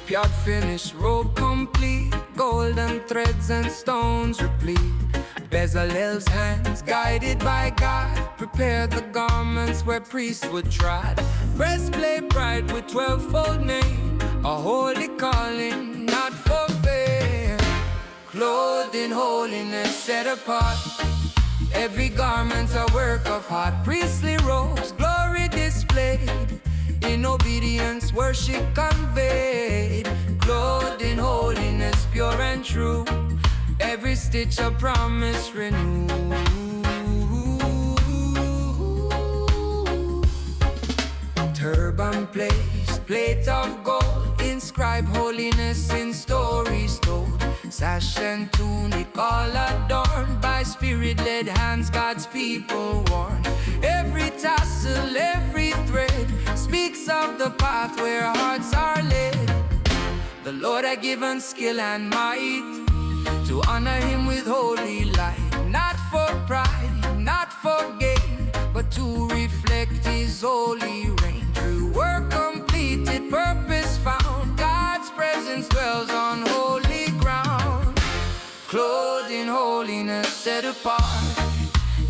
shipyard finished, robe complete, golden threads and stones replete. Bezalel's hands, guided by God, prepared the garments where priests would trod. Breastplate bright with 12-fold name, a holy calling, not for fame. Clothed in holiness, set apart, every garment's a work of art. Priestly robes, glory displayed, in obedience, worship conveyed. Clothed in holiness, pure and true, every stitch a promise renewed. Turban placed, plate of gold, inscribed holiness in stories told. Sash and tunic all adorned by spirit-led hands God's people worn. Every tassel, every thread speaks of the path where hearts are led. The Lord had given skill and might to honor him with holy light. Not for pride, not for gain, but to reflect his holy reign. Through work completed, purpose found, God's presence dwells on holy ground. Clothed in holiness, set apart,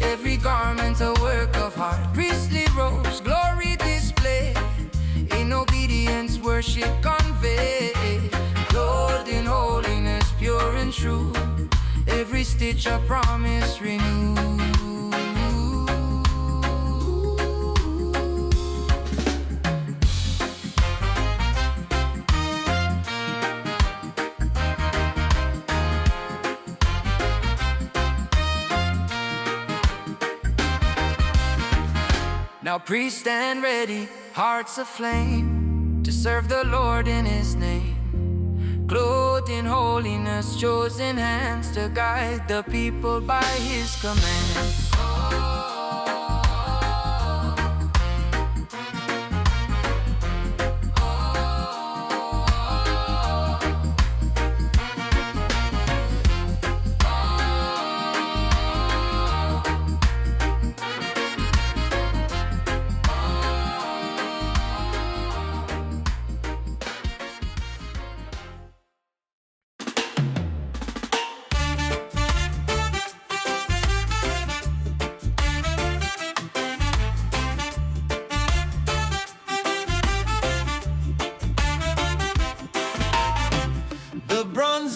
every garment a work of art. Priestly robes, glory displayed, in obedience, worship conveyed. Clothed in holiness, pure and true, every stitch a promise renewed. Now priests stand ready, hearts aflame, to serve the Lord in his name. Clothed in holiness, chosen hands to guide the people by his command.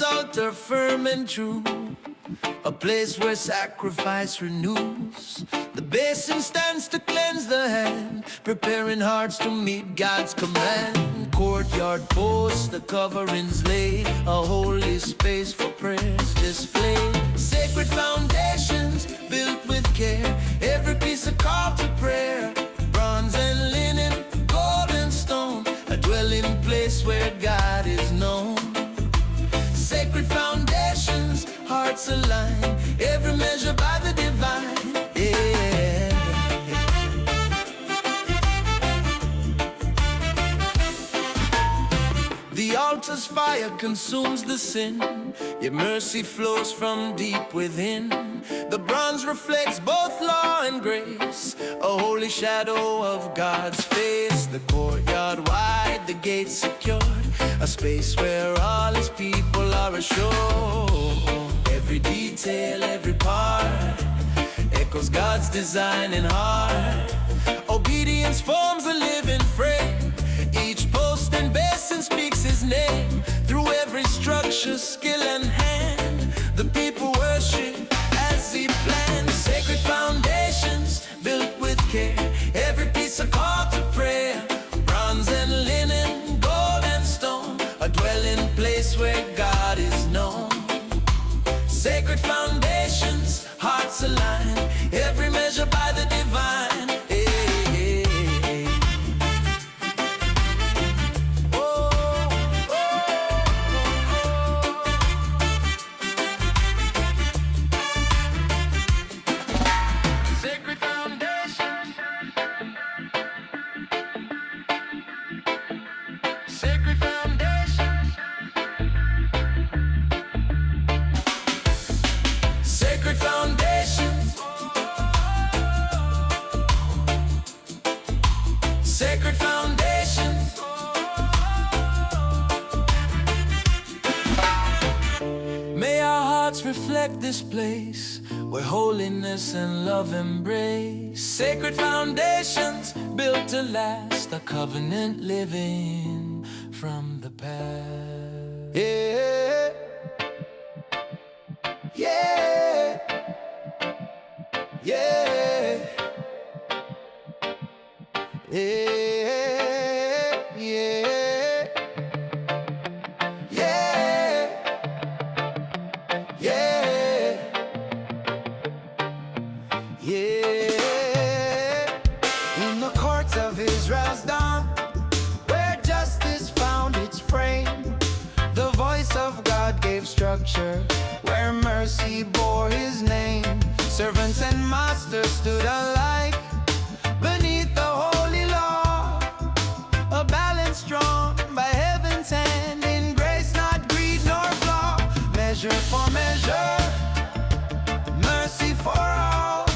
Altar firm and true, a place where sacrifice renews. The basin stands to cleanse the hand, preparing hearts to meet God's command. Courtyard posts, the coverings laid, a holy space for prayers displayed. Sacred foundations built with care, every piece a call to prayer. Bronze and linen, gold and stone, a dwelling place where God is known. Sacred foundations, hearts align, every measure by the divine. Yeah. The altar's fire consumes the sin, your mercy flows from deep within. The bronze reflects both law and grace, a holy shadow of God's face. The courtyard wide, the gates secured, a space where all his people are assured. Every detail, every part echoes God's design in heart. Obedience forms a living frame, each post and basin speaks his name. Through every structure, skill and hand, the people worship as he planned. Sacred foundations built with care, every piece a call to prayer. Bronze and linen, gold and stone, a dwelling place where God is known. Sacred foundations, hearts align, every measure by the divine. Hey, hey, hey. Oh, oh, oh. Sacred foundations, sacred foundations, sacred foundations, hearts reflect this place where holiness and love embrace. Sacred foundations built to last, a covenant living from the past. Yeah, yeah, yeah, yeah, yeah, yeah, yeah, yeah. In the courts of Israel's dawn, where justice found its frame, the voice of God gave structure, where mercy bore his name. Servants and masters stood alike beneath the holy law, a balance strong by heaven's hand, in grace, not greed nor flaw. Measure for measure, mercy for all,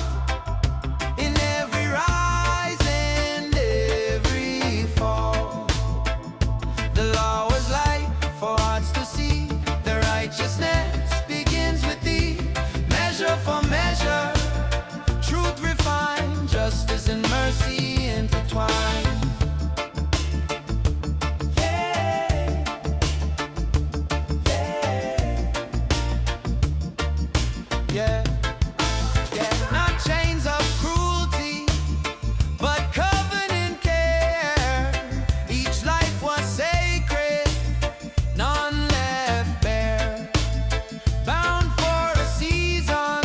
in every rise and every fall. The law was light for hearts to see, the righteousness begins with thee. Measure for measure, truth refined, justice and mercy intertwined. Yeah, yeah, not chains of cruelty, but covenant care. Each life was sacred, none left bare. Bound for a season,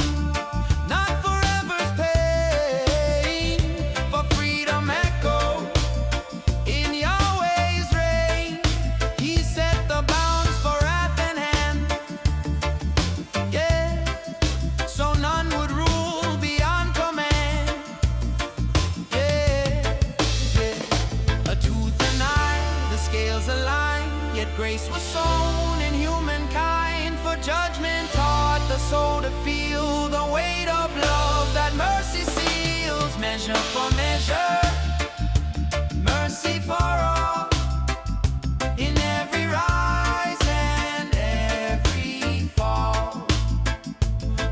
not forever's pain. For freedom echo in Yahweh's reign. He set the bounds for wrath and hand. Yeah, so none would rule beyond command. Yeah, yeah. A tooth and eye, the scales align, yet grace was sown in humankind. For judgment taught the soul to feel the weight of love that mercy seals. Measure for measure, mercy for all, in every rise and every fall.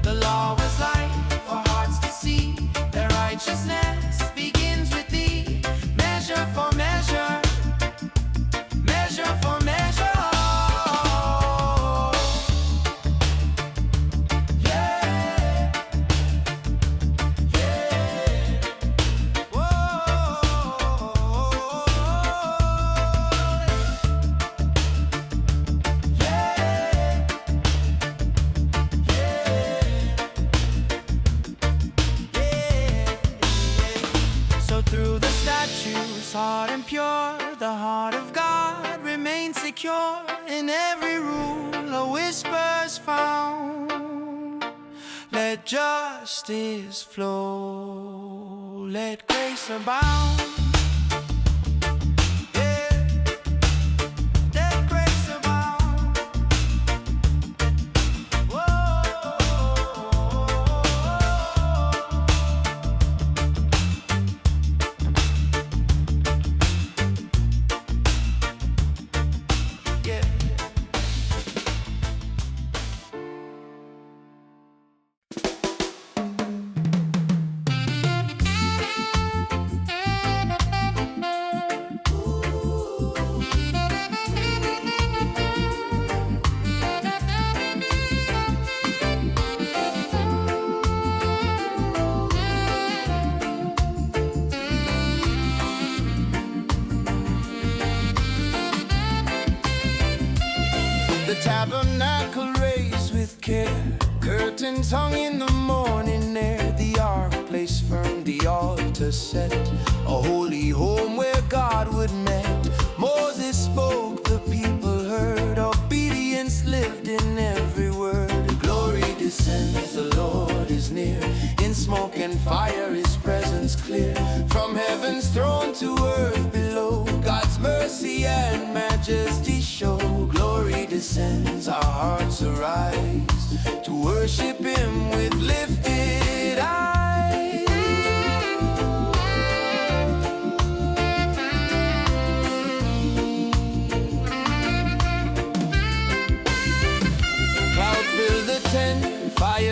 The law was light for hearts to see, their righteousness begins with thee. Measure for measure, measure for measure. Yeah, yeah, whoa, yeah, yeah. So through the statues, hard and pure, the heart of God remains secure. In every rule, a whisper's found. Let justice flow, let grace abound. Yeah, let grace abound. Whoa. Yeah. The tabernacle raised with care, curtains hung in the morning air. The ark placed firm, the altar set, a holy home where God would meet. Moses spoke, the people heard, obedience lived in every word. Glory descends, the Lord is near, in smoke and fire his presence clear. From heaven's throne to earth below, God's mercy and majesty show. Glory descends, our hearts arise to worship him with lifted eyes. Cloud fill the tent,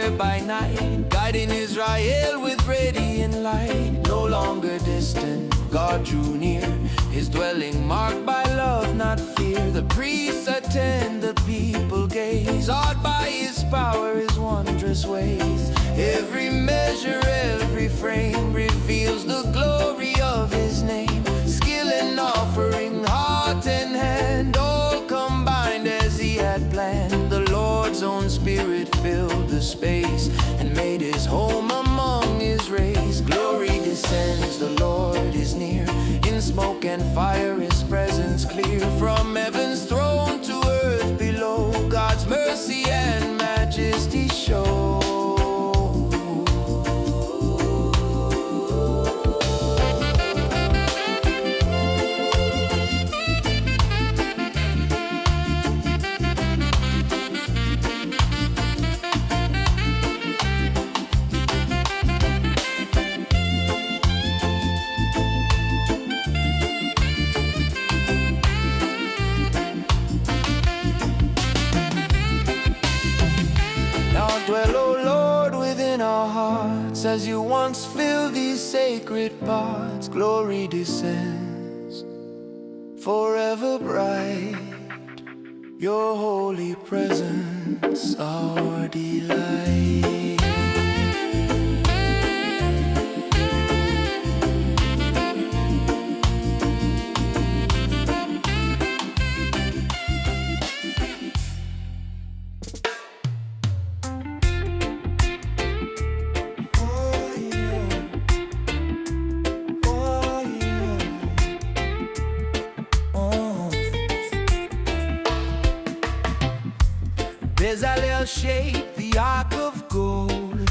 there by night, guiding Israel with radiant light. No longer distant, God drew near, his dwelling marked by love, not fear. The priests attend, the people gaze, awed by his power, his wondrous ways. Every measure, every frame reveals the glory of his name. Skill and offering, heart and hand, all combined as he had planned. The Lord's own spirit filled the space and made his home among his race. Glory descends, the Lord is near. In smoke and fire his presence clear. From heaven's throne to earth below, God's mercy and majesty show. Dwell, O Lord, within our hearts, as you once filled these sacred parts. Glory descends, forever bright, your holy presence, our delight. Bezalel shaped the ark of gold.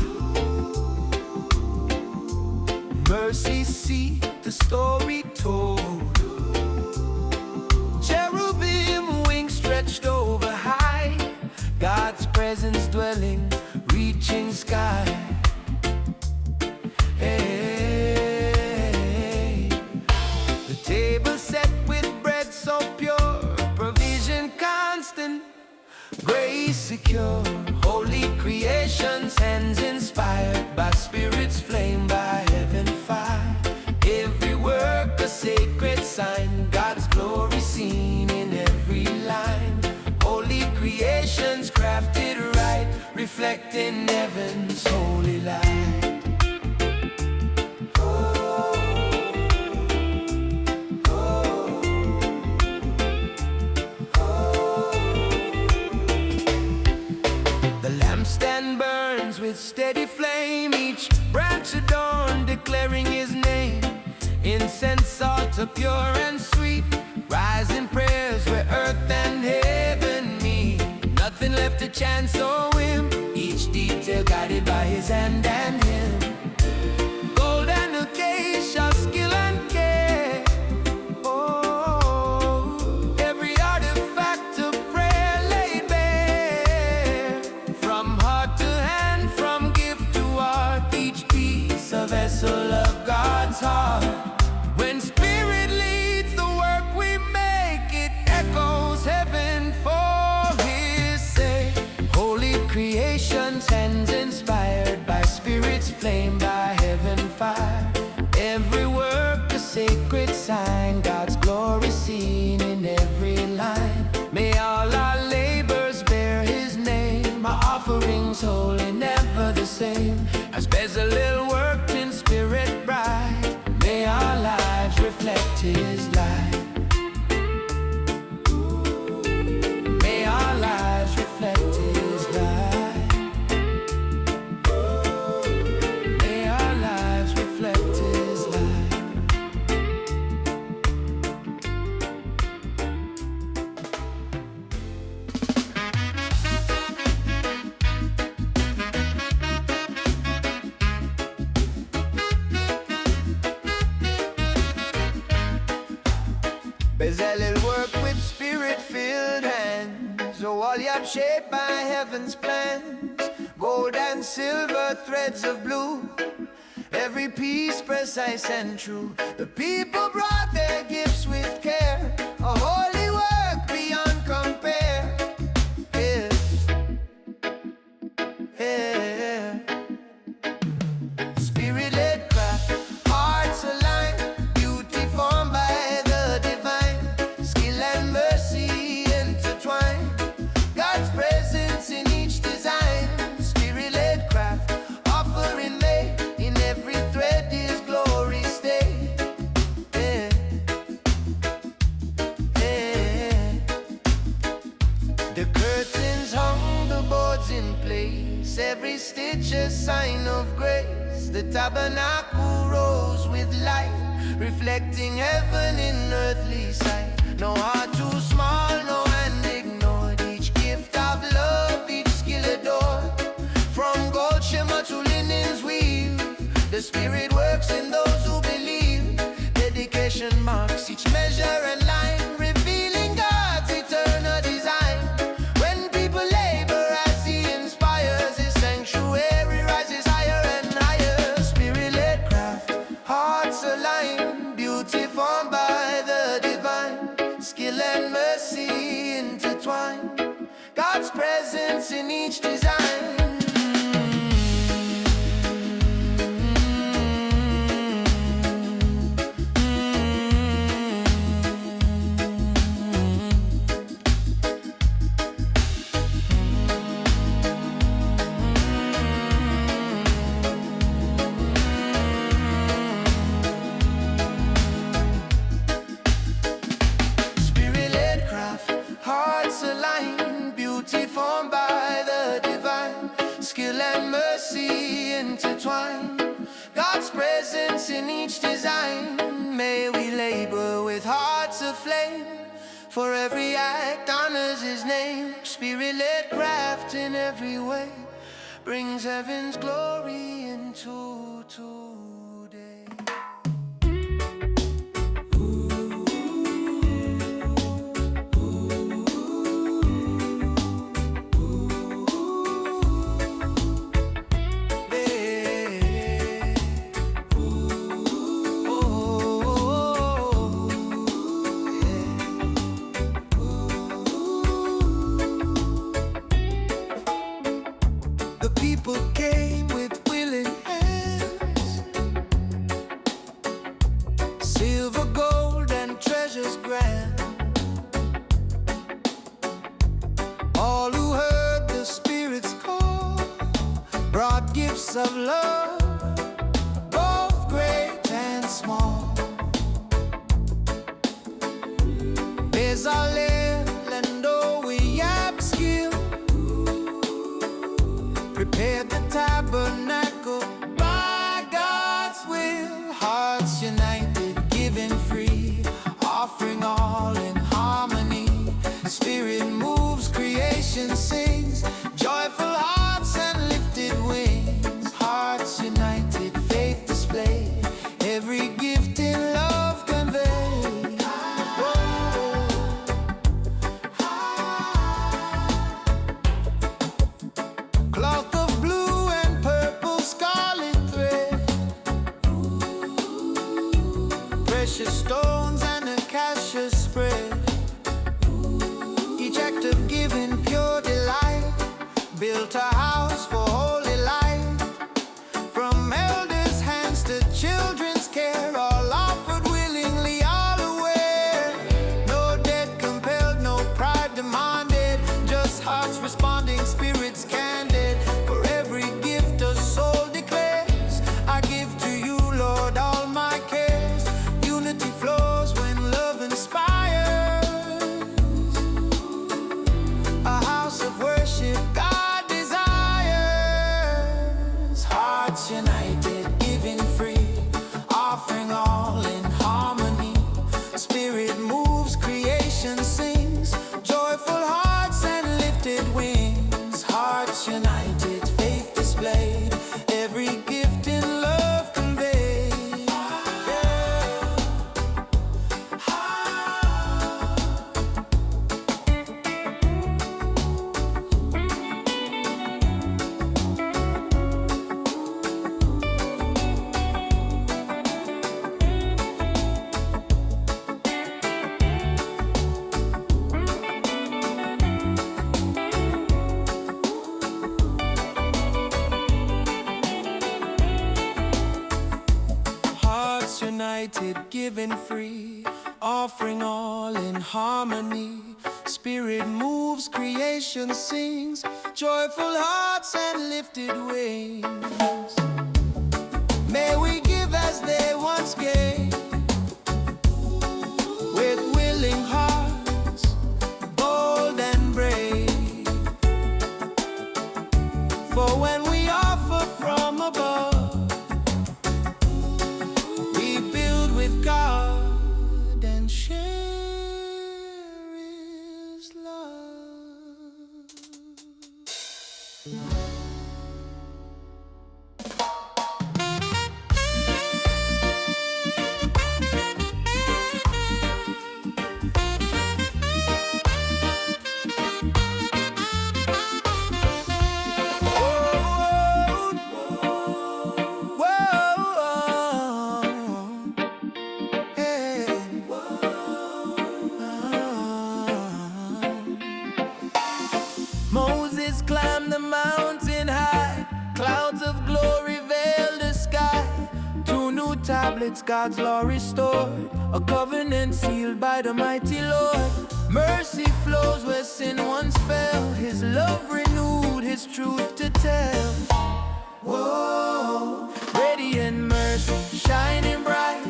Mercy seat, the story told. Cherubim wings stretched over high, God's presence dwelling, reaching sky. Hey, the table set with bread so pure, provision constant, grace secure. Holy creations, hands inspired by spirits, flame by heaven fire. Every work a sacred sign, God's glory seen in every line. Holy creations crafted right, reflecting heaven's holy light. Stand burns with steady flame, each branch adorned, declaring his name. Incense altar pure and sweet, rising prayers where earth and heaven meet. Nothing left to chance or whim, each detail guided by his hand and him. Gold and acacia, skill and care. Oh, every artifact of prayer laid bare. From heart to hand, from gift to art, each piece a vessel of God's heart. When spirit leads the work we make, it echoes heaven for his sake. Holy creations, hands inspired by spirits, flame by heaven fire. Every work a sacred sign, God's glory seen in every line. May all our labors bear his name, our offerings holy, never the same. As Bezalel worked in spirit bright, may our lives reflect his light. May our lives reflect his light. May our lives reflect his light. Bezalel worked with spirit-filled hands, so all yap shaped by heaven's plans. Gold and silver, threads of blue, every piece precise and true. The people brought their gifts with care, a holy work beyond compare. Yeah. Yeah. The curtains hung, the boards in place, every stitch a sign of grace. The tabernacle rose with light, reflecting heaven in earthly sight. No heart too small, no hand ignored, each gift of love, each skill adored. From gold shimmer to linen's weave, the Spirit works in those who believe. Dedication marks each measure and line, revealing God's eternal design. When people labor as He inspires, His sanctuary rises higher and higher. Spirit-led craft, hearts aligned, beauty formed by the divine, skill and mercy intertwined, God's presence in each design. Hearts aligned, beauty formed by the divine, skill and mercy intertwined, God's presence in each design. May we labor with hearts aflame, for every act honors His name. Spirit-led craft in every way brings heaven's glory into today. People came with willing hands, silver, gold, and treasures grand. All who heard the Spirit's call brought gifts of love, both great and small. Bezalel and skill prepared the tabernacle by God's will. Hearts united, giving free, offering all in harmony. Spirit moves, creation sings, joyful hearts and lifted wings. Hearts united, faith displayed, every gift in love conveyed. Cloth of blue and purple scarlet thread, precious stones and acacia spread. Each act of giving pure delight built a house for holy light. From elders' hands to children's care, all offered willingly, all aware. No debt compelled, no pride demanded, just hearts responding, spirits candid. For every gift a soul declares, I give to you, Lord, all my cares. Unity flows when love inspires, a house of worship God desires. Hearts united, giving free, offering all in harmony. Spirit moves, creation sings, joyful hearts and lifted wings. Hearts united, faith displayed, every gift in love conveyed. Hearts united, giving free, offering all in harmony. Spirit moves, creation sings, joyful hearts and lifted wings. May we give as they once gave, with willing hearts, bold and brave. Moses climbed the mountain high, clouds of glory veiled the sky. 2 new tablets God's law restored, a covenant sealed by the mighty Lord. Mercy flows where sin once fell, His love renewed, His truth to tell. Whoa, radiant mercy shining bright,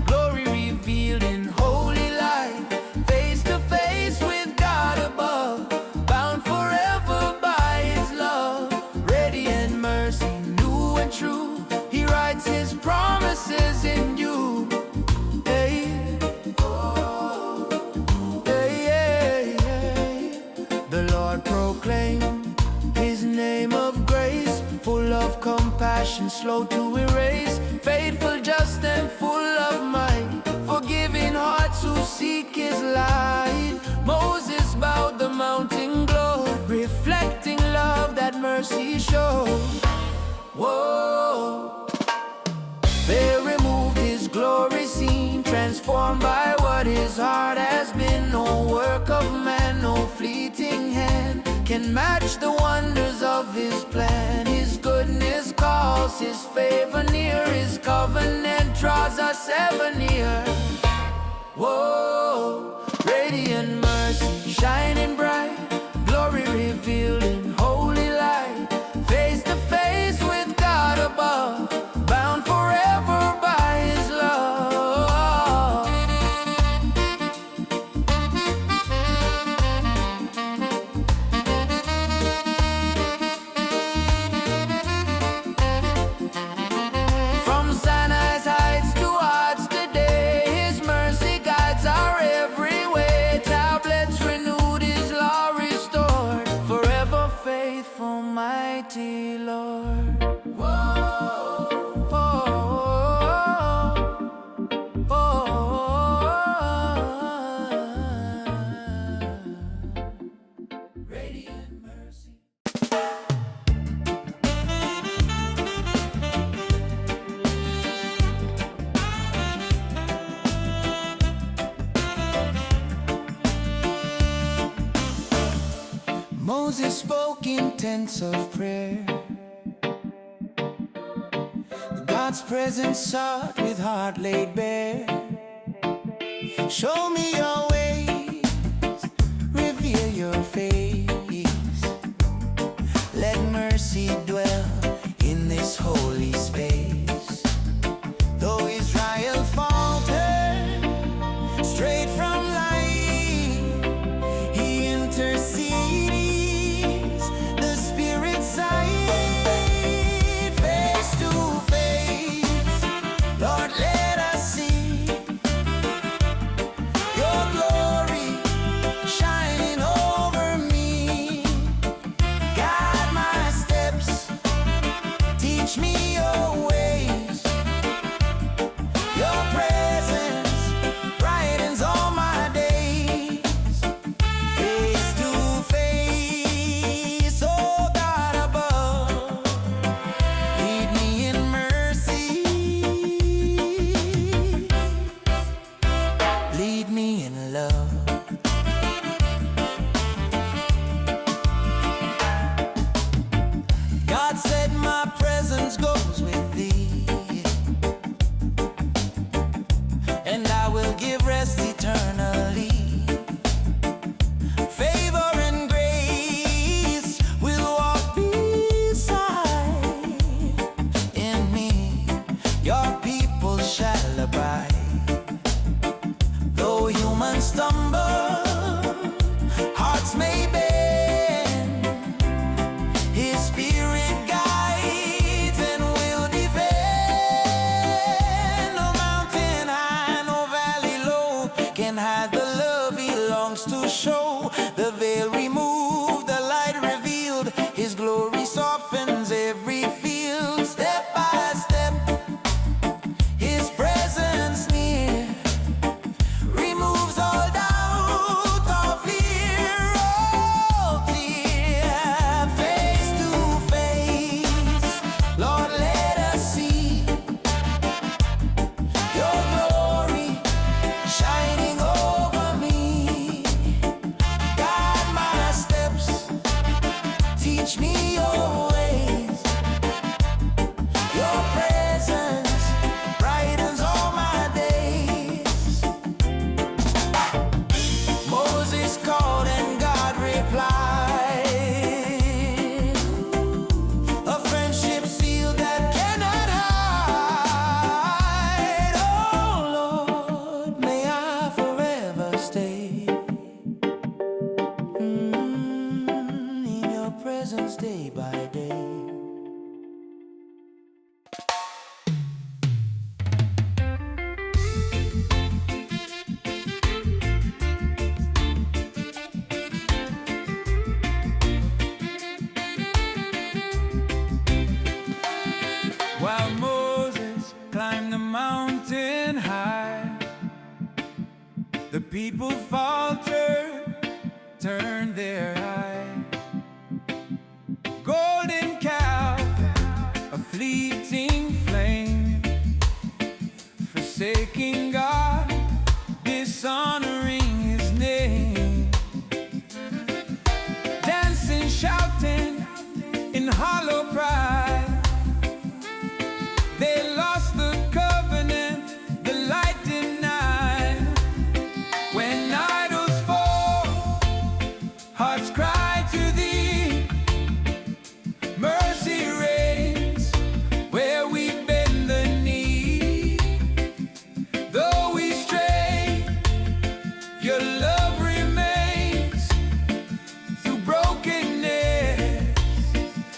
glory revealed in holy light. Face to face with God above, bound forever by His love. Radiant mercy, new and true, He writes His promises in you. Hey, oh, hey, hey, hey. The Lord proclaimed His name of grace, full of compassion, slow to erase, faithful, just, and full of might, forgiving hearts who seek His light. Moses bowed, the mountain glowed, reflecting love that mercy showed. Whoa, they removed His glory seen, transformed by what His heart has been. No work of man, no fleeting hand can match the wonders of His plan. His goodness calls, His favor near, His covenant draws us ever near. Whoa, radiant mercy shining bright, glory revealed in holy light. Face to face with God above, bound forever by His love. From Sinai's heights to hearts today, His mercy guides our every way. Tablets renewed, His law restored, forever faithful, mighty Lord. Whoa, oh, oh, radiant mercy. Moses spoke intents of prayer, God's presence sought with heart laid bare. Show me your ways, reveal your face. Let mercy dwell in this holy space. Though Israel faltered, straight from light, He intercedes. The Spirit sight, face to face. Lord, let us see Your glory shining over me. presence day by day. While Moses climbed the mountain high, the people faltered, turned their eye. Golden calf, a fleeting flame, forsaking God, dishonoring His name. Dancing, shouting in hollow pride, they lost the covenant, the light denied. When idols fall, hearts cry to Thee. Mercy reigns where we bend the knee. Though we stray, Your love remains. Through brokenness,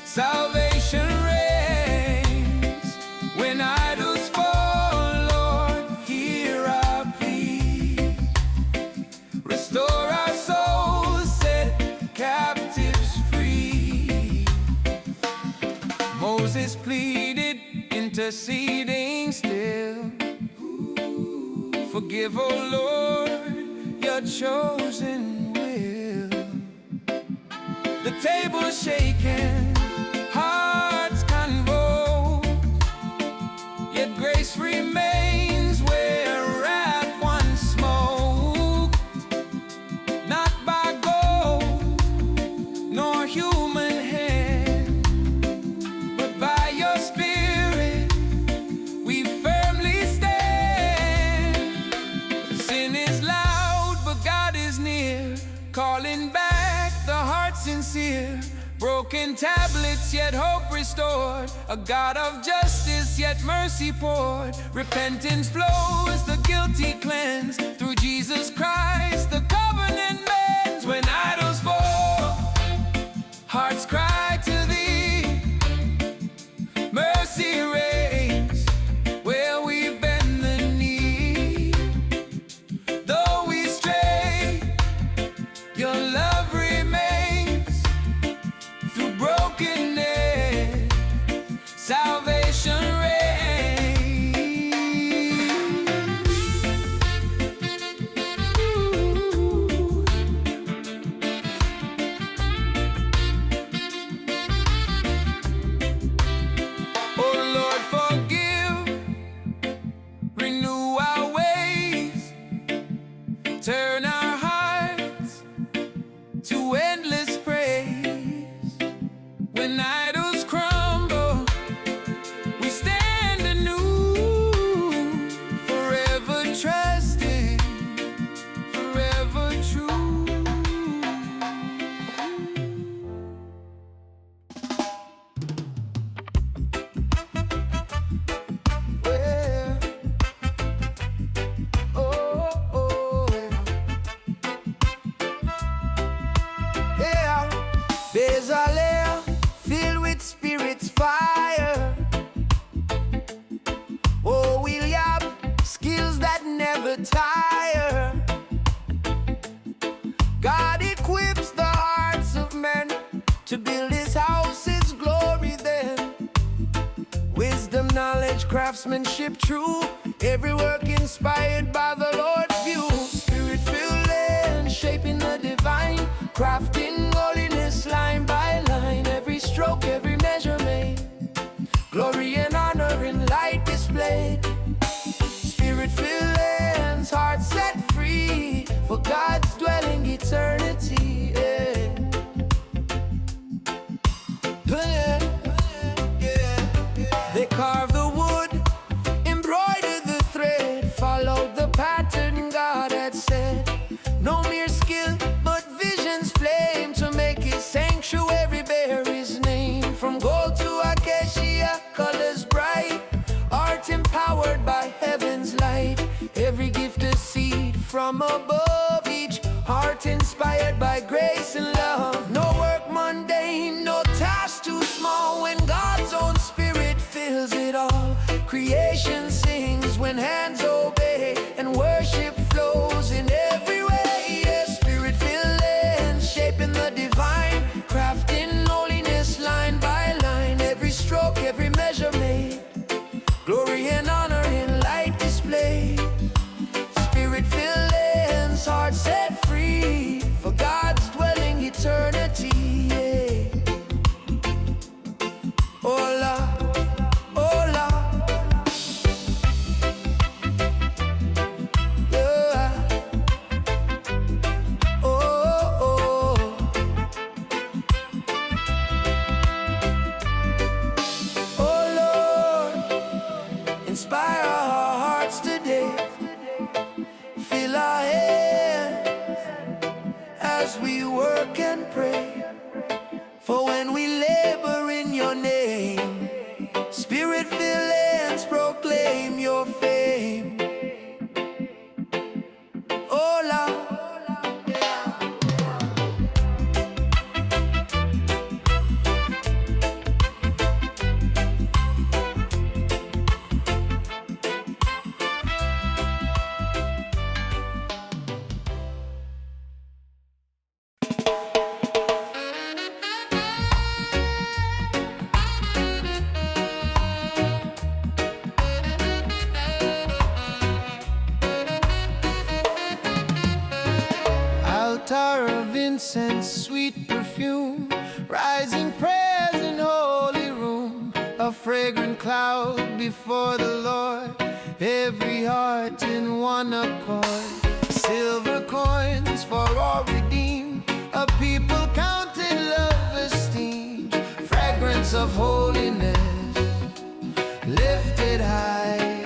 salvation reigns. When idols fall, Lord, hear our plea. Restore our souls, set captives free. Moses pleaded, interceding still. Forgive, O Lord, Your chosen will. The table's shaken, hearts convulsed, yet grace remains where wrath once smoked. Not by gold, nor human hand, but by Your Spirit we firmly stand. Sin is loud, but God is near, calling back the heart sincere. Broken tablets, yet hope restored. A God of justice, yet mercy poured. Repentance flows, the guilty cleansed. Through Jesus Christ, the covenant mends. When idols fall, hearts cry to Thee. Mercy reigns where we bend the knee. Though we stray, Your love remains. Through brokenness, salvation reigns. Oh Lord, forgive, renew our ways, turn our hearts to endless praise. When idols crumble, we stand anew, forever trusting, forever true. Yeah. Oh, oh. Yeah. Bezalel, filled with Spirit's fire. Oh, William, skills that never tire. God equips the hearts of men to build His house, His glory then. Wisdom, knowledge, craftsmanship true, every work inspired by the Lord's view. Spirit-filled land, shaping the divine, crafting holiness line by line. Every stroke, every measure made, glory and honor in light displayed. Spirit-filled lands, hearts set free, for God's dwelling eternity. Yeah. They carve the wood, embroider the thread, followed the pattern God had said. No mere skill, but vision's flame, to make His sanctuary bear His name. From gold to acacia, colors bright, art empowered by heaven's light. Every gift a seed from above, each heart inspired by grace and love. No work mundane, no Creation sings when hands obey, and worship flows in every way. A spirit-filled hands shaping the divine, crafting holiness line by line. Every stroke, every measure made, glory and honor in light display. Spirit-filled hands, heart set free for God's dwelling eternity. Yeah. Hola, hola. Yeah. Oh, oh. Oh Lord, inspire our hearts today. Fill our hands as we work and pray. For when we labor in your name, spirit-filled hands proclaim your fame. Hola. Altar of incense, sweet perfume, rising prayers in holy room. A fragrant cloud before the Lord, every heart in one accord. Silver coins for all redeemed, a people counted, love esteemed. Fragrance of holiness, lifted high.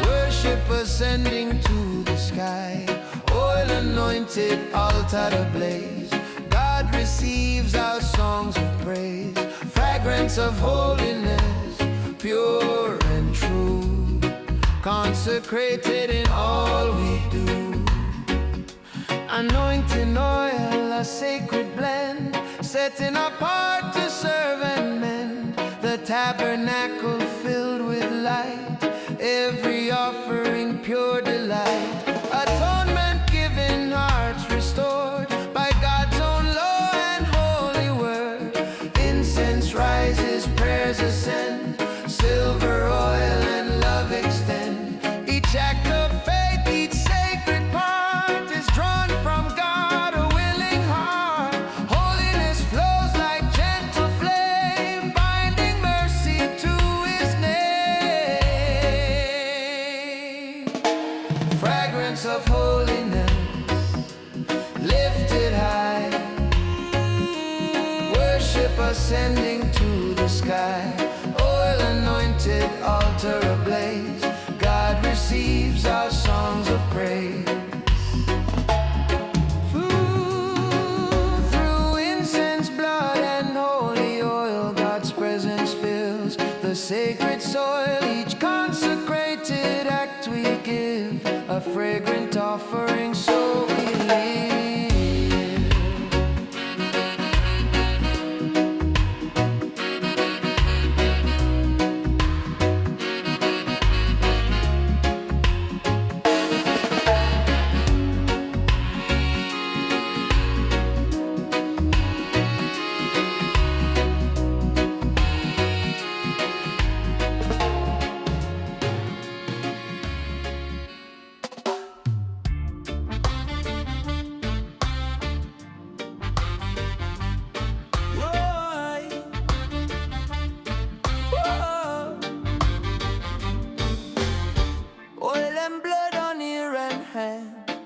Worship ascending to the sky. Oil anointed, altar ablaze. God receives our songs of praise. Fragrance of holiness, pure and true. Consecrated in all we do. Anointing oil, a sacred blend, setting apart to serve and mend. The tabernacle filled with light, every offering pure delight. Atonement given, hearts restored by God's own law and holy word. Incense rises, prayers ascend, silver oil and love extend. Each act of faith, each sacred part is drawn from God, a willing heart. Holiness flows like gentle flame, binding mercy to his name. Fragrance of holiness, lifted high. Worship ascending to the sky. Oil anointed, altar ablaze. God receives our songs of praise. Through incense, blood and holy oil, God's presence fills the sacred soil. Each consecrated act we give, a fragrant offering, so we live.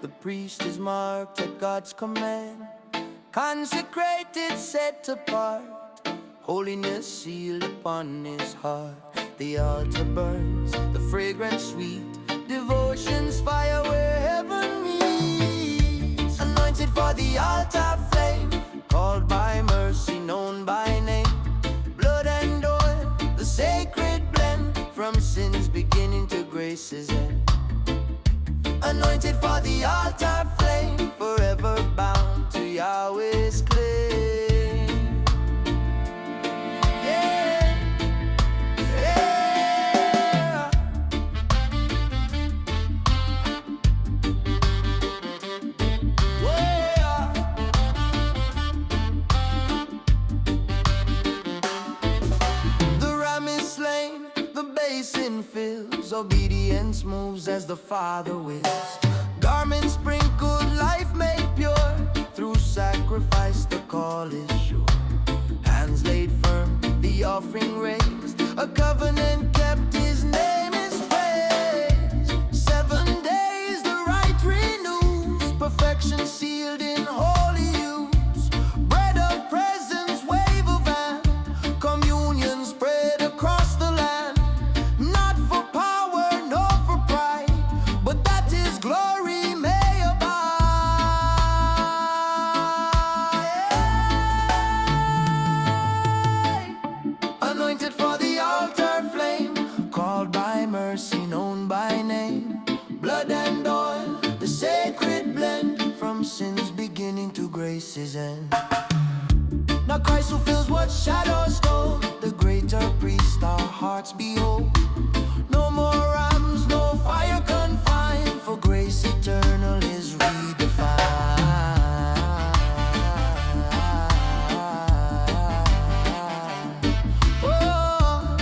The priest is marked at God's command, consecrated, set apart, holiness sealed upon his heart. The altar burns, the fragrance sweet, devotion's fire where heaven meets. Anointed for the altar flame, called by mercy, known by name. Blood and oil, the sacred blend, from sin's beginning to grace's end. Anointed for the altar flame, forever bound to Yahweh's claim. Yeah, yeah. obedience moves as the Father wills. Garments sprinkled, life made pure. Through sacrifice the call is sure. Hands laid firm, the offering raised. A covenant kept, his name is praised. 7 days the rite renews. Perfection sealed in holy use. Bread of presence, wave of hand. Communion spread across the land. Not for power nor for pride, but that his glory may abide. Anointed for the altar flame, called by mercy, known by name. Blood and oil, the sacred blend, from sin's beginning to grace's end. Now Christ fulfills what shadows told, the greater priest our hearts behold. No more rams, no fire confined, for grace eternal is redefined. Whoa,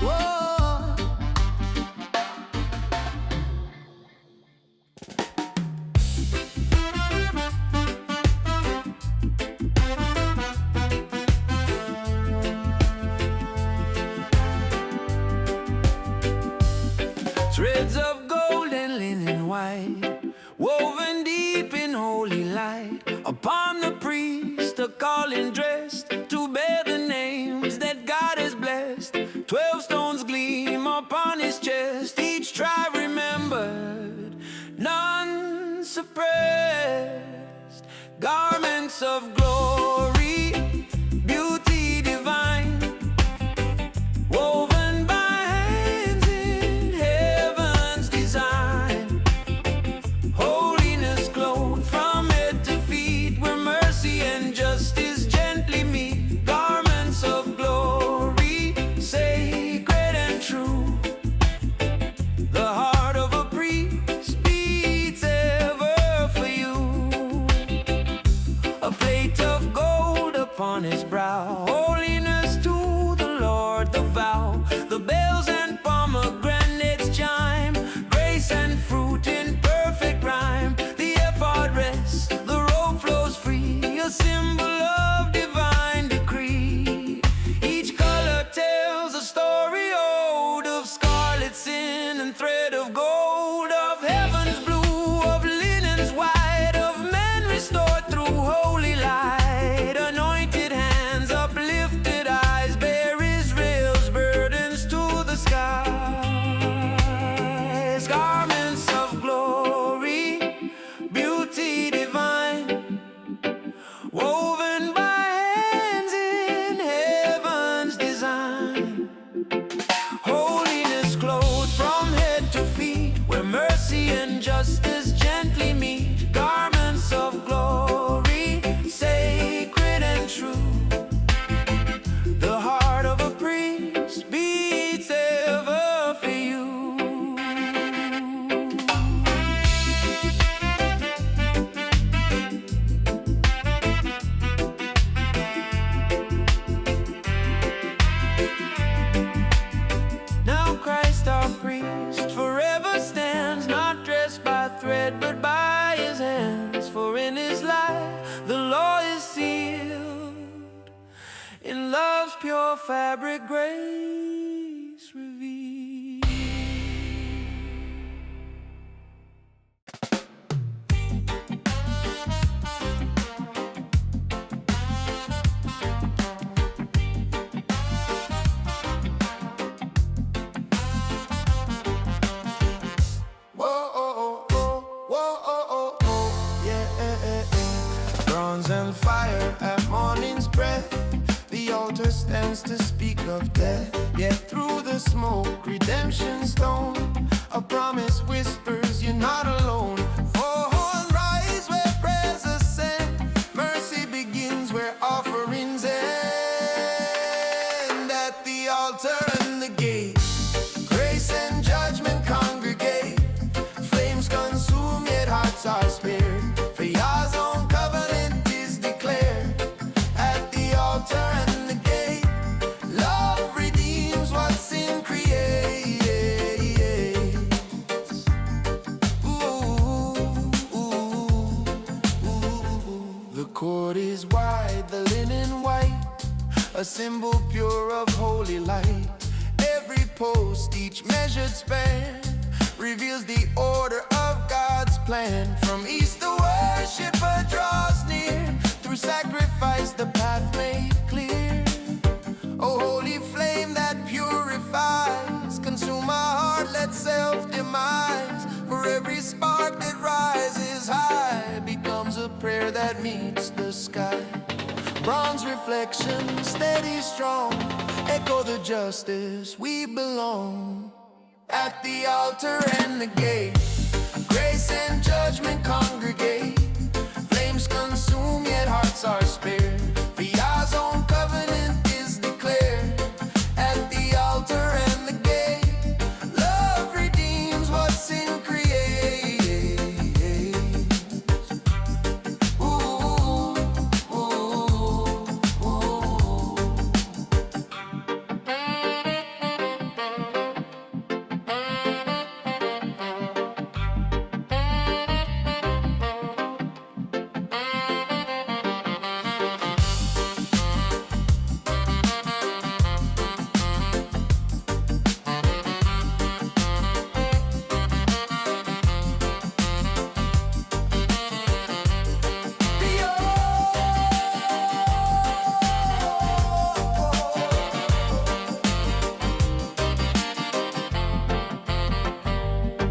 whoa. Threads of gold and linen white, woven deep in holy light. Upon the priest a calling dressed, to bear the names that God has blessed. 12 stones gleam upon his chest, each tribe remembered, none suppressed. Garments of glory, beauty divine, woven by hands in heaven's design. Holiness glowed from head to feet, where mercy and justice gently meet. Garments of glory, sacred and true. The heart of a priest beats ever for you. A plate of gold upon his brow, holiness to the Lord the vow. The bells and pomegranates chime, grace and fruit in perfect rhyme. The ephod rests, the robe flows free, a symbol of divine decree. Each color tells a story old, of scarlet sin and thread of gold, of heaven's blue, of linen's white, of men restored through holy light. Anointed hands, uplifted eyes, bear Israel's burdens to the skies. Garments of glory, beauty divine, woven by hands in heaven's design. Holiness clothed from head to feet, where mercy and justice gently meet. Garments of glory, sacred and true. The heart of a priest beats ever for you. Now Christ our priest forever stands, not dressed by thread but by his hands. For in his life the law is sealed, in love's pure fabric grace revealed. Whoa, oh, oh, whoa, oh, oh, oh, yeah. Bronze and fire at morning's breath, the altar stands to speak of death. Yet through the smoke, redemption's stone, a promise whispers you're not alone. For horn rise where prayers ascend, mercy begins where offerings end. At the altar and the gate, grace and judgment congregate. Flames consume, yet hearts are spared, for Yah's own covenant is declared. At the altar and the gate, love redeems what sin created. the court is wide, the linen white, a symbol pure of holy light. Every post, each measured span, reveals the order of God's plan. From east the worshiper draws near, through sacrifice the path made clear. O holy flame that purifies, consume our heart, let self-demise. For every spark that rises high becomes a prayer that meets the sky. Bronze reflection, steady, strong, echo the justice we belong. At the altar and the gate, grace and judgment congregate. Flames consume, yet hearts are spared. For Yah's own covenant is declared. At the altar and the gate, love redeems what sin creates. Ooh, ooh, ooh.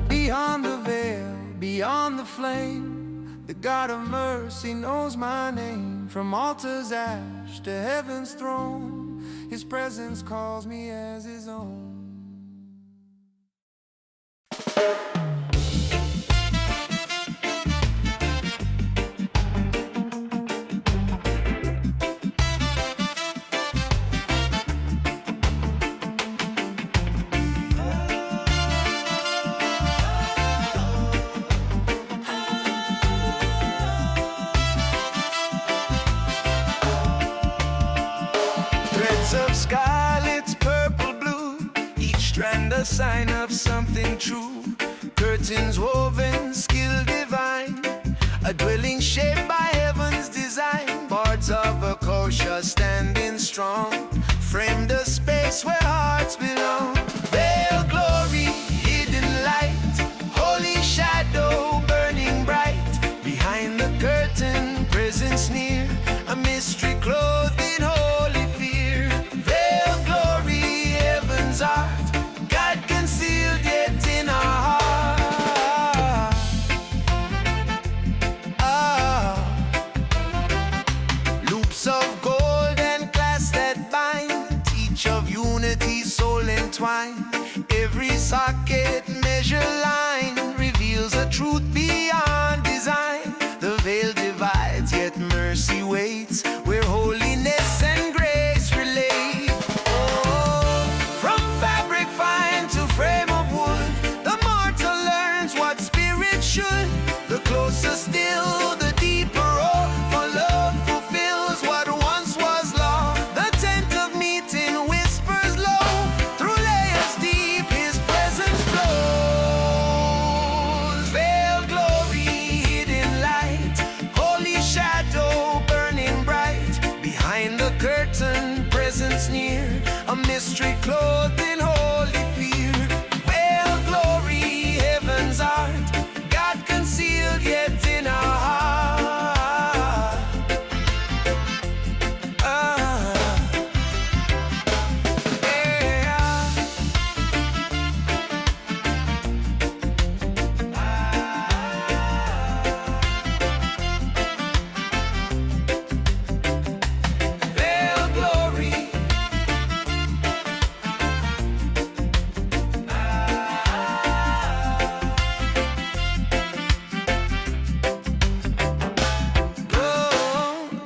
Beyond the veil, beyond the flame, the God of mercy knows my name. From altar's ash to heaven's throne, His presence calls me as His own. Threads of scarlet's purple blue, each strand a sign of something true. Curtains woven, skill divine, a dwelling shaped by heaven's design. Bards of a kosher standing strong, framed a space where hearts belong. Veil glory, hidden light, holy shadow burning bright. Behind the curtain, presence near, a mystery clothed in holy fear. Veil glory, heaven's art, God concealed yet in our heart. Loops of gold and clasps that bind, teach of unity, soul entwined. Every socket, measure line, reveals a truth beyond design. The veil divides, yet mercy waits, where holiness and grace relate. Oh, from fabric fine to frame of wood, the mortal learns what spirit should. The closer still, the deeper oh, for love fulfills what once was law. The tent of meeting whispers low, through layers deep His presence flows. Veiled glory, hidden light, holy shadow burning bright. Behind the curtain, presence near, a mystery clothed in holy fear. Veiled glory, heaven's art, God concealed yet in our heart. Veiled glory,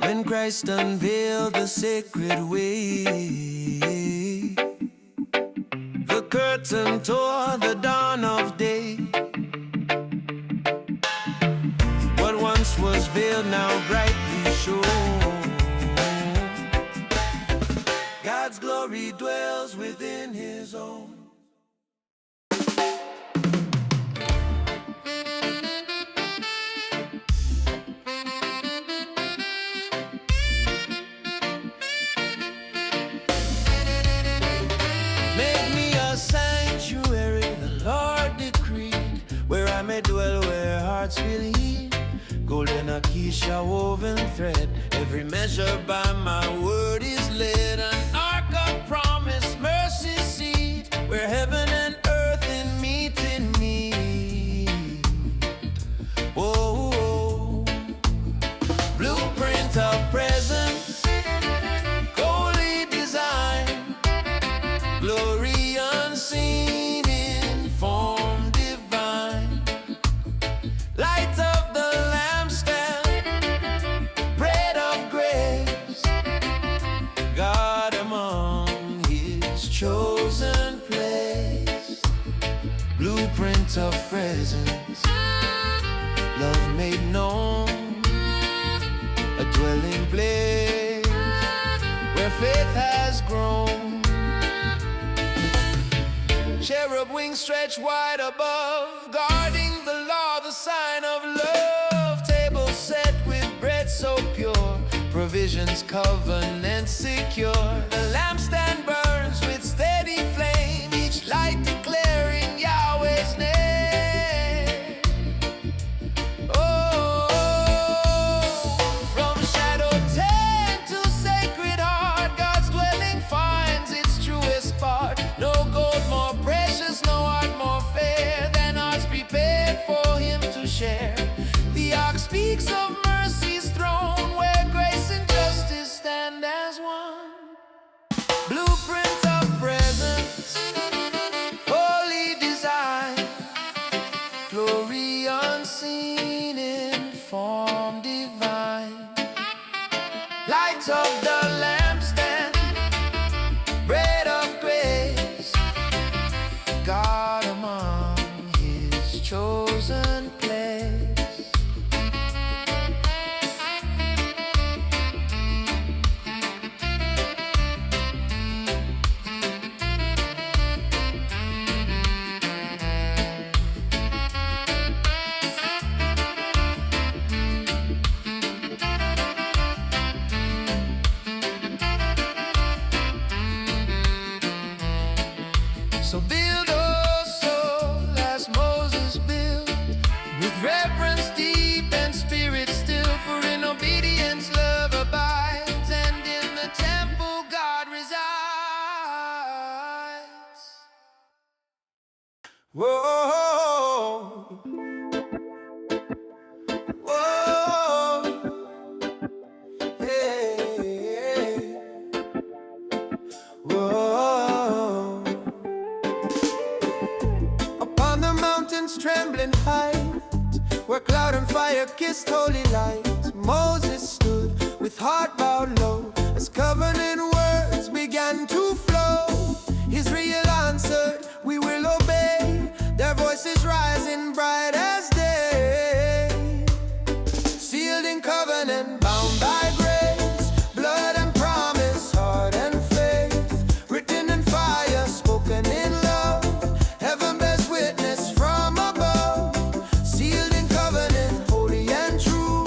when Christ unveiled the sacred way, the curtain tore the dawn of day. What once was veiled now brightly shown. God's glory dwells within His own. I dwell where hearts will heal. Golden acacia woven thread. Every measure by my word is led. An ark of promise, mercy seat, where heaven and earth in meeting me. Whoa, blueprint of presence, holy design, glory unseen in form divine. Light of the lampstand, bread of grace, God among his chosen place. Blueprint of presence, love made known, a dwelling place where faith has grown. Cherub wings stretched wide above, guarding the law, the sign of love. Table set with bread so pure, provisions covenant secure. The lampstand burns with steady flame, each light declaring Yahweh's name. Oh, from shadow tent to sacred heart, God's dwelling finds its truest part. No gold more precious, no art more fair than hearts prepared for him to share. The ark speaks of mercy's throne, where grace and justice stand as one. Blueprint of presence, holy design, glory unseen in form divine. Light of the lampstand, bread of grace, God among his chosen place. So build, oh soul, as Moses built, with reverence deep and spirit still. For in obedience love abides, and in the temple God resides. Whoa, whoa, hey, whoa. Upon the mountains trembling height, where cloud and fire kissed holy light, Moses stood with heart bowed low, as covenant words began to flow. Israel answered, we will obey, their voices rising bright as day. Sealed in covenant, bound by grace, blood and promise, heart and faith, written in fire, spoken in love, heaven bears witness from above. Sealed in covenant, holy and true,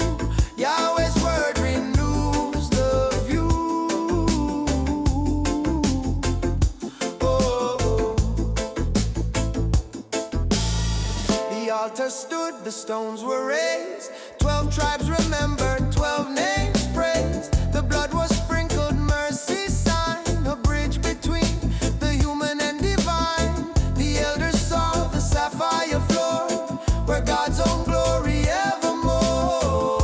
Yahweh's word renews the view. Oh, the altar stood, the stones were raised, 12 tribes remembered, 12 names praised. The blood was sprinkled, mercy sign, a bridge between the human and divine. The elders saw the sapphire floor, where God's own glory evermore.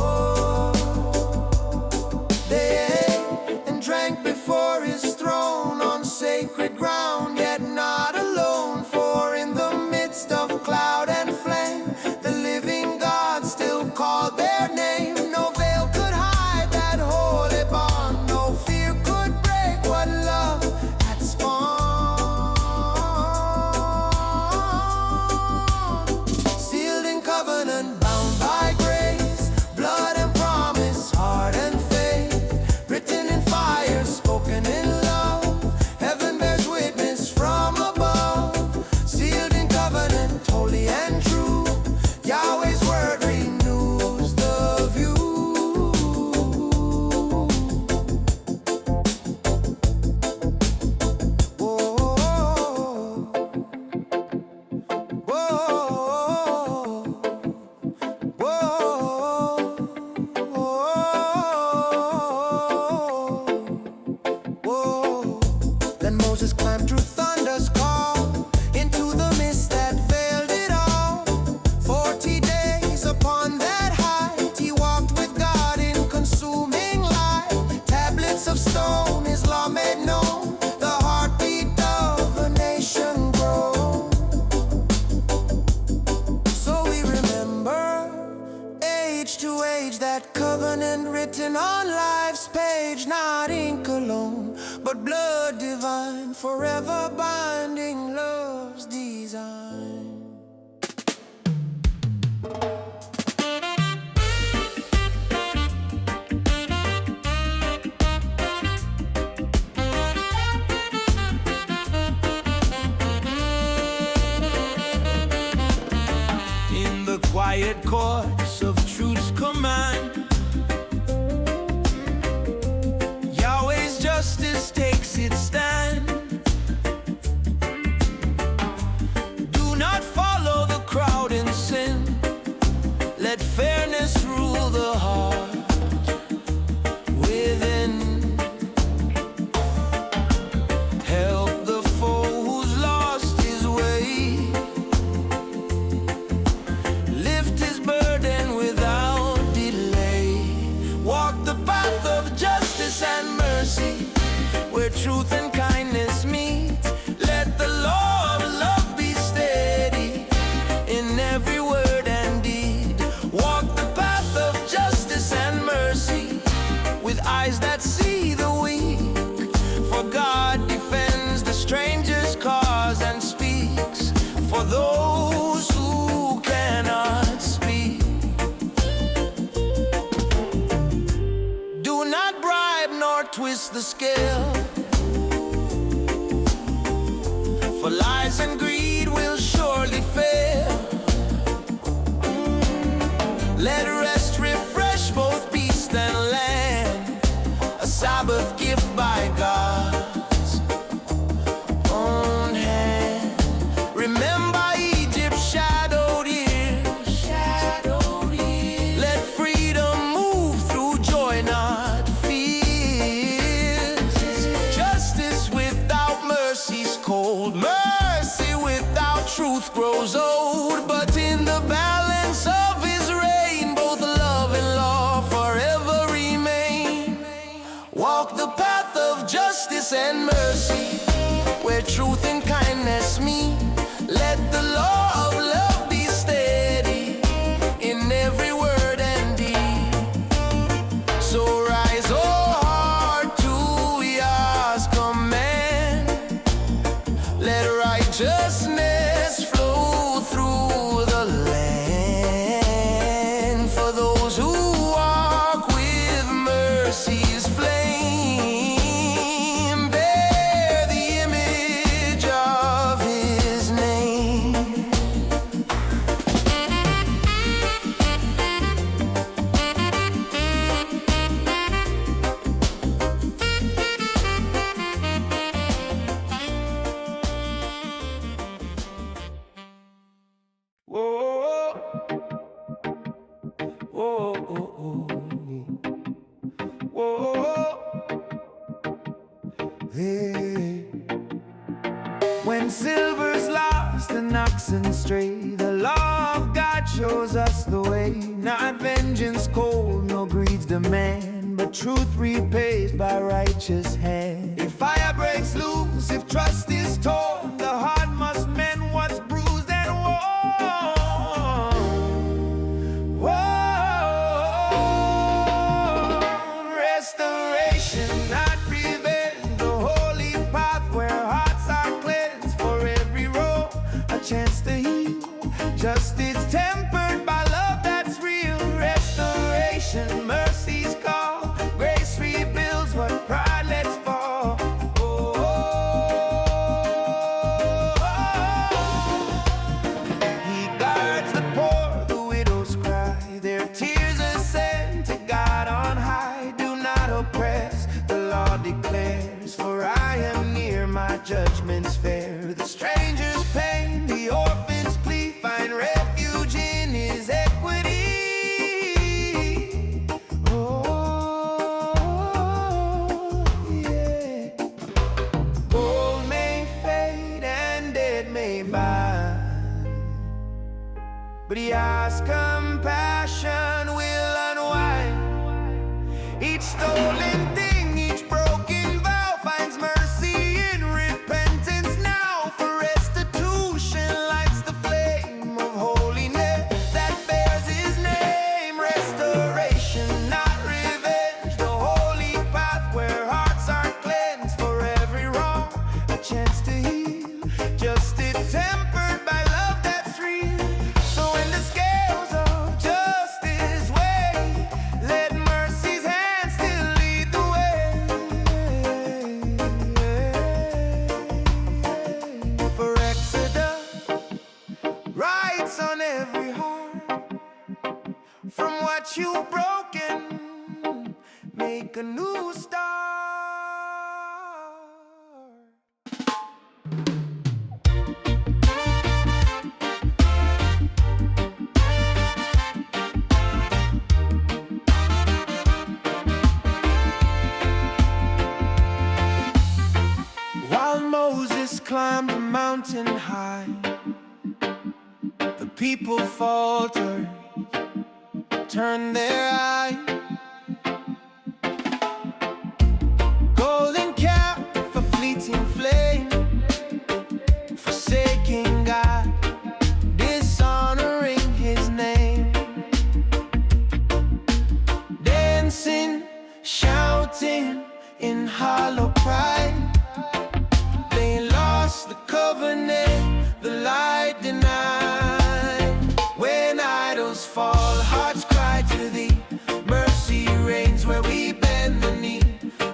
They ate and drank before his throne, on sacred ground, yet not alone. For in the midst of cloud and flame, the living God still called their name. No Moses climbed through thunder's call into the mist that veiled it all. 40 days upon that height, he walked with God in consuming light. Tablets of stone, his law made known, the heartbeat of a nation grown. So we remember, age to age, that covenant written on life's page, not ink alone, but blood divine, forever binding love's design. In the quiet courts of truth's command, Yahweh's justice takes its stand. Do not follow the crowd in sin. Let fairness rule the heart within. Help the foe who's lost his way. Lift his burden without delay. Walk the path of justice and mercy, where truth and kindness meet. Let the law of love be steady in every word and deed. Walk the path of justice and mercy, with eyes that see the weak. For God defends the stranger's cause and speaks for those who cannot speak. Do not bribe nor twist the scale, for lies and greed will surely fail. Let rest refresh both beast and land, a Sabbath gift by God's own hand. Remember Egypt's shadowed years. Let freedom move through joy, not fears. Justice without mercy's cold. Mercy without truth grows old. But in the balance of his reign, both love and law forever remain. Walk the path of justice and mercy, where truth and kindness meet. Let the law of love be steady in every word and deed. So rise, oh heart, to Yah's command. Let righteousness flow through the land, for those who walk with mercy's flame, bear the image of his name. Whoa, whoa, whoa, whoa. Hey. When silver's lost and oxen stray, the law of God shows us the way. Not vengeance cold, no greed's demand, but truth repays by righteous hand. If fire breaks loose, if trust is torn, the heart must mend what's bruised and worn. Restoration, not revenge, the holy path where hearts are cleansed. For every row, a chance to heal. Justice tempered by love that's real. Restoration, mercy's call. Grace rebuilds what pride lets fall. He guards the poor, the widow's cry. Their tears ascend to God on high. Do not oppress, the law declares. For I am near, my judgment's fair. The stranger's pain, the orphan's plea, find refuge in his equity. Oh, yeah. Old God's compassion will unwind each stolen thing, each broken vow finds mercy in repentance now. For restitution lights the flame of holiness that bears his name. Restoration, not revenge, the holy path where hearts are cleansed. For every wrong, a chance to heal, justice tempered by love that's real. So when the scales of justice weigh, let mercy's hand still lead the way. For Exodus, rights on every heart. From what you've broken, make a new start. While Moses climbed a mountain high, the people faltered, turned their eyes. Golden calf, a fleeting flame, forsaking God, dishonoring his name. Dancing, shouting in hollow pride, they lost the covenant, the light denied. When idols fall, hearts cry to thee. Mercy reigns where we bend the knee.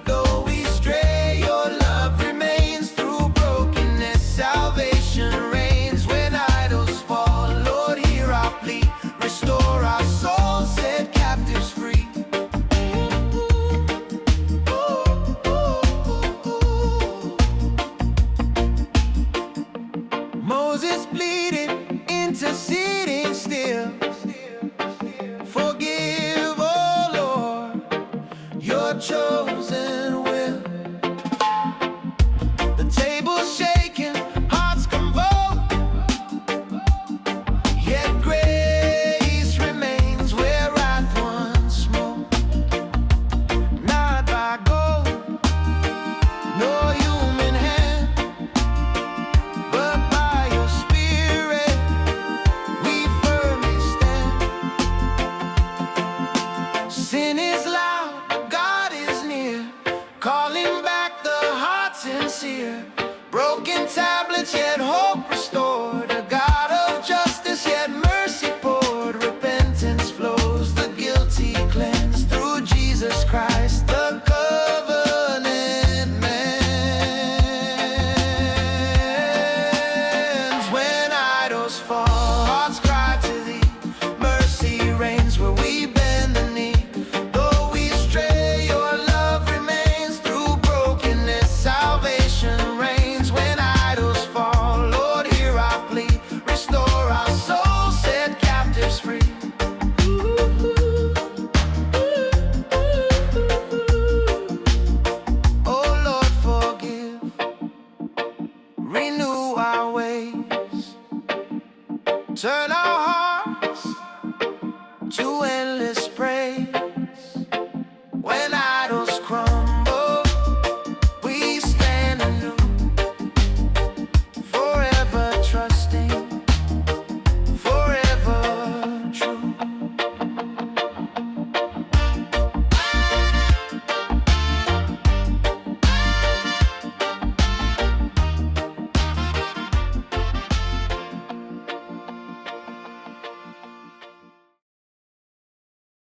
Though we stray, your love remains. Through brokenness, salvation reigns. When idols fall, Lord, hear our plea. Restore our souls, set captives free. Moses bleeding, interceding still. Forgive, oh Lord, your chosen will. The table's shaking, hearts convulsed, yet grace remains where wrath once smote. Not by gold, nor human hand, but by your spirit we firmly stand. Sin is loud, but God is near, calling back the heart sincere. Broken tablets yet whole.